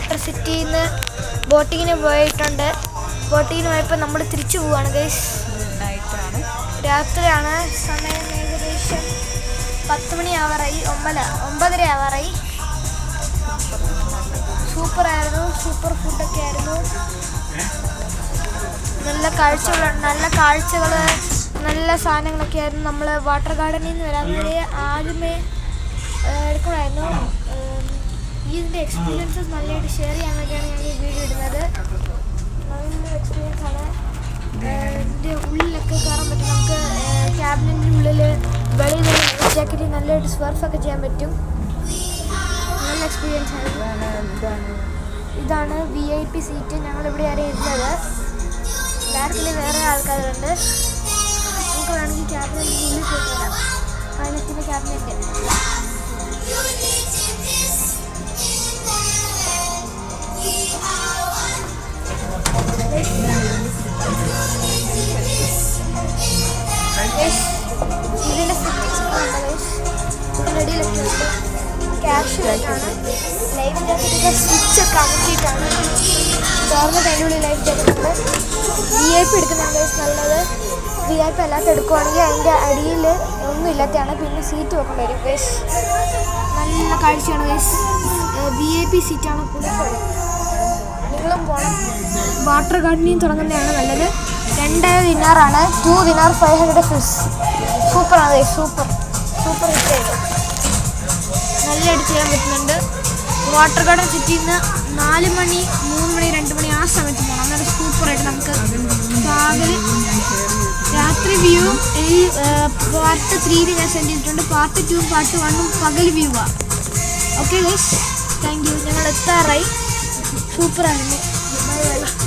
Water സിറ്റിയിൽ നിന്ന് ബോട്ടിങ്ങിന് പോയിട്ടുണ്ട്. ബോട്ടിങ്ങിന് പോയപ്പോൾ നമ്മൾ തിരിച്ചു പോവുകയാണ് ഗൈസ്. രാത്രിയാണ്, സമയം ഏകദേശം 10 മണി ആവാറായി, 9:30 ആവാറായി. സൂപ്പറായിരുന്നു, സൂപ്പർ ഫുഡൊക്കെ ആയിരുന്നു. നല്ല കാഴ്ചകൾ, നല്ല സാധനങ്ങളൊക്കെ ആയിരുന്നു. നമ്മൾ വാട്ടർ ഗാർഡനിൽ നിന്ന് വരാൻ വരെ ആദ്യമേ എടുക്കണമായിരുന്നു. ഇതിൻ്റെ എക്സ്പീരിയൻസസ് നല്ലതായിട്ട് ഷെയർ ചെയ്യാൻ വേണ്ടിയാണ് ഞാൻ ഈ വീഡിയോ ഇടുന്നത്. നല്ലൊരു എക്സ്പീരിയൻസ് ആണ്. ഇതിൻ്റെ ഉള്ളിലൊക്കെ കയറാൻ പറ്റും. നമുക്ക് ക്യാബിനിൻ്റെ ഉള്ളിൽ വെളിയിൽ ജാക്കറ്റിൽ നല്ലതായിട്ട് സർഫൊക്കെ ചെയ്യാൻ പറ്റും. നല്ല എക്സ്പീരിയൻസ് ആണ്. ഇതാണ് VIP സീറ്റ്. ഞങ്ങളിവിടെയാണ് ഇരുന്നത്. ബാക്കിൽ വേറെ ആൾക്കാരുണ്ട്. നമുക്ക് വേണമെങ്കിൽ ക്യാബിനറ്റിൻ്റെ ഉള്ളിൽ പോയി വരാം. പൈലറ്റിൻ്റെ ക്യാബിനറ്റ്. ഇതിൻ്റെ റെഡിയിലൊക്കെ ഉണ്ട്. ക്യാഷ് ആണ്. ലൈഫ് ജാക്കറ്റൊക്കെ സ്വിച്ചൊക്കെ അമർത്തിയിട്ടാണ് തുറന്നിട്ട് അതിൻ്റെ ഉള്ളിൽ ലൈഫ് ജാക്കറ്റ് ഉണ്ട്. VIP എടുക്കുന്നുണ്ട് നല്ലത്. VIP അല്ലാത്ത എടുക്കുവാണെങ്കിൽ അതിൻ്റെ അടിയിൽ ഒന്നും ഇല്ലാത്തതാണ്. പിന്നെ സീറ്റ് വെക്കേണ്ടി വരും ഗൈസ്. നല്ല കാഴ്ചയാണ് ഗൈസ്. VIP സീറ്റാണ്. നിങ്ങളും പോകണം. വാട്ടർ ഗാർഡനിൽ തുടങ്ങുന്നതാണ് നല്ലത്. 2 ദിനാറാണ്. 2 ദിനാർ 500 ഫിസ്. സൂപ്പറാണ് ഗൈസ്. സൂപ്പർ ഹിറ്റായിട്ട് നല്ലതായിട്ട് ചെയ്യാൻ പറ്റുന്നുണ്ട്. വാട്ടർ ഗാർഡൻ സിറ്റിയിൽ നിന്ന് 4 മണി 3 മണി 2 മണി ആ സമയത്ത് പോകണം. അന്നേരം സൂപ്പറായിട്ട് നമുക്ക് രാത്രി വ്യൂ ഈ പാർട്ട് 3 ഞാൻ സെൻഡ് ചെയ്തിട്ടുണ്ട്. പാർട്ട് 2 പാർട്ട് 1 പകൽ വ്യൂ ആണ്. Okay guys, thank you. ഞങ്ങൾ എത്താറായി. സൂപ്പറായിരുന്നു. Bye bye.